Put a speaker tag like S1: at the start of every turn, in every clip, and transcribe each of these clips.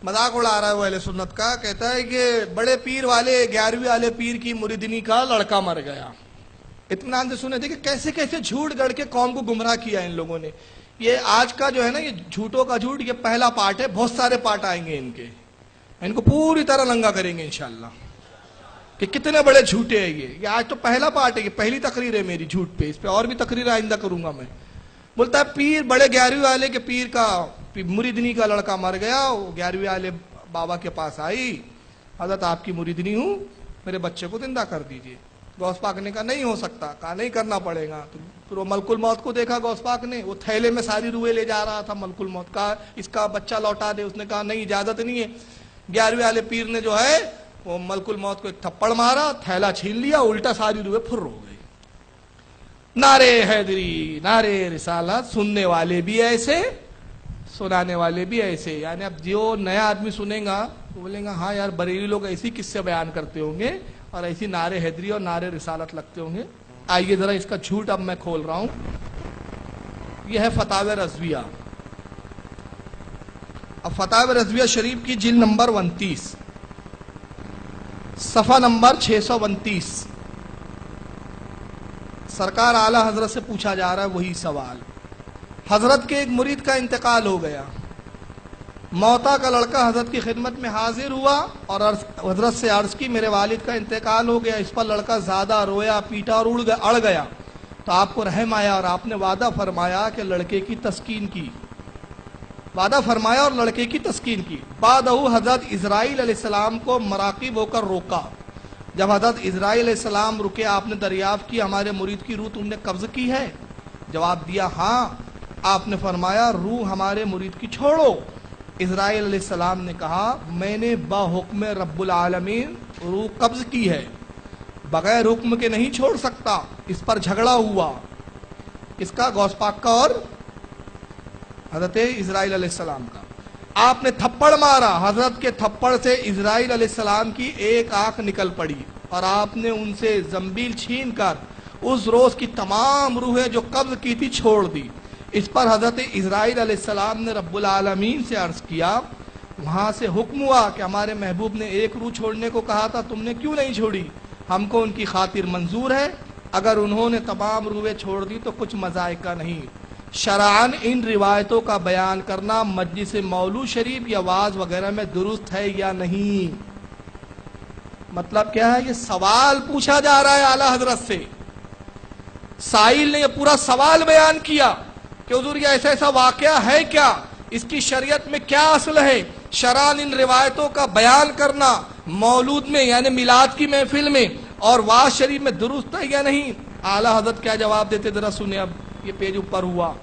S1: मजाक उड़ा रहा है वो अहले सुन्नत का। कहता है कि बड़े पीर वाले 11वीं वाले पीर की मुरीदनी का लड़का मर गया। इत्मीनान से सुने देखिए कैसे कैसे झूठ गढ़ के कौम को गुमराह किया इन लोगों ने। ये आज का जो है ना, ये झूठों का झूठ, ये पहला पार्ट है, बहुत सारे पार्ट आएंगे इनके। इनको पूरी तरह नंगा करेंगे इंशाल्लाह कि कितने बड़े झूठे हैं ये। आज तो पहला पार्ट है, ये पहली तकरीर है मेरी झूठ पे। इस पे और भी तकरीर आइंदा करूंगा मैं। बोलता है पीर बड़े 11वीं वाले के पीर का मुरीदनी का लड़का मर गया। वो 11वीं वाले बाबा के पास आई, हजरत आपकी मुरीदनी हूं, मेरे बच्चे को जिंदा कर दीजिए। गौस पाक ने कहा नहीं हो सकता। कहा नहीं करना पड़ेगा। तो फिर वो मलकुल मौत को देखा गौस पाक ने, वो थैले में सारी रूहें ले जा रहा था मलकुल मौत का, इसका बच्चा लौटा दे। उसने कहा नहीं, इजाजत नहीं है। 11वीं वाले पीर ने जो है वो मलकुल मौत को एक थप्पड़ मारा, थैला छीन लिया, उल्टा सारी रूहें फुर्र हो गई। नारे हैदरी, नारे रिसालत, सुनने वाले भी ऐसे, सुनाने वाले भी ऐसे। यानी अब जो नया आदमी सुनेगा वो बोलेगा हाँ यार बरेली लोग ऐसी किस्से बयान करते होंगे और ऐसी नारे हैदरी और नारे रिसालत लगते होंगे। आइए जरा इसका झूठ अब मैं खोल रहा हूं। यह है फतावे रज़विया। अब फतावे रज़विया शरीफ की जिल्द नंबर 29, सफा नंबर 629। सरकार आला हजरत से पूछा जा रहा है वही सवाल। हजरत के एक मुरीद का इंतकाल हो गया। मौता का लड़का हजरत की खिदमत में हाजिर हुआ और हजरत से अर्ज की मेरे वालिद का इंतकाल हो गया। इस पर लड़का ज्यादा रोया, पीटा और अड़ गया। तो आपको रहम आया और आपने वादा फरमाया कि लड़के की तस्कीन की। वादा फरमाया और लड़के की तस्कीन की। बादहू हजरत इजराइल अलैहिस्सलाम को मराकिब होकर रोका। जब हजरत इजराइल अलैहिस्सलाम रुके, आपने दरियाफ्त की हमारे मुरीद की रूह तुमने कब्ज की है? जवाब दिया हाँ। आपने फरमाया रूह हमारे मुरीद की छोड़ो। इजराइल अलैहिस्सलाम ने कहा मैंने बाहुक्म रब्बुल आलमीन रूह कब्ज की है, बगैर हुक्म के नहीं छोड़ सकता। इस पर झगड़ा हुआ, इसका गौस पाक का और हजरत इजराइल अलैहिस्सलाम का। आपने थप्पड़ मारा, हजरत के थप्पड़ से इजराइल अलैहिस्सलाम की एक आंख निकल पड़ी और आपने उनसे जंबील छीन कर उस रोज की तमाम रूहें जो कब्ज की थी छोड़ दी। इस पर हजरत इजराइल अलैहिस्सलाम ने रब्बुल आलमीन से अर्ज किया, वहां से हुक्म हुआ कि हमारे महबूब ने एक रूह छोड़ने को कहा था, तुमने क्यों नहीं छोड़ी? हमको उनकी खातिर मंजूर है, अगर उन्होंने तमाम रूहें छोड़ दी तो कुछ मजायका नहीं। शरआन इन रिवायतों का बयान करना मजलिस मौलूद शरीफ या वाज वगैरह में दुरुस्त है या नहीं? मतलब क्या है? ये सवाल पूछा जा रहा है आला हजरत से। साइल ने ये पूरा सवाल बयान किया कि हुजूर ये ऐसा ऐसा वाकया है क्या, इसकी शरीयत में क्या असल है? शरआन इन रिवायतों का बयान करना मौलूद में यानी मिलाद की महफिल में और वाज शरीफ में दुरुस्त है या नहीं? आला हजरत क्या जवाब देते जरा सुने। अब ये पेज ऊपर हुआ।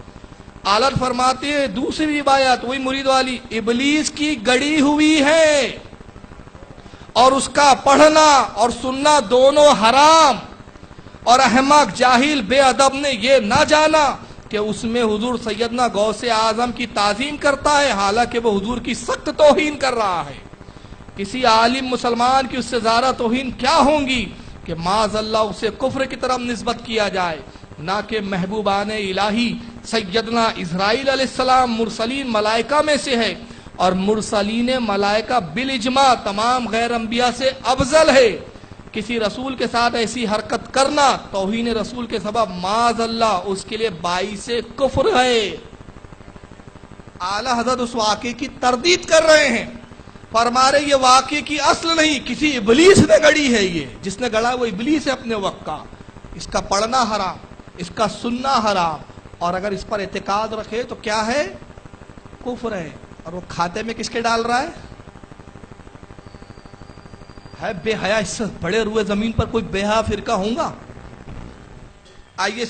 S1: आला फरमाते हैं दूसरी रिवायत वही मुरीद वाली, इबलीस की गड़ी हुई है और उसका पढ़ना और सुनना दोनों हराम। और अहमक जाहिल बेअदब ने यह ना जाना कि उसमें हुजूर सैयदना गौसे आजम की ताजीम करता है, हालांकि वो हुजूर की सख्त तौहीन कर रहा है। किसी आलिम मुसलमान की उससे ज्यादा तौहीन क्या होंगी कि माज़अल्लाह उसे कुफ्र की तरफ निस्बत किया जाए, ना कि महबूबाने इलाही सैयदना इजराइल अलैहिस्सलाम मुरसलीन मलाइका में से है और मुरसलीन मलाइका बिल इजमा तमाम गैर अंबिया से अफजल है। किसी रसूल के साथ ऐसी हरकत करना तौहीन रसूल के सबब माज़अल्लाह उसके लिए बाइसे कुफ्र है। आला हजरत उस वाक़े की तरदीद कर रहे हैं, फरमा रहे ये वाक़े की असल नहीं, किसी इबलीस ने गढ़ी है। ये जिसने गढ़ा वो इबलीस है अपने वक्त का। इसका पढ़ना हराम, इसका सुनना हराम, और अगर इस पर एतकाद रखे तो क्या है? कुफ्र है। और वो खाते में किसके डाल रहा है बेहया। इससे बड़े रुए जमीन पर कोई बेहया फिरका होगा? आइए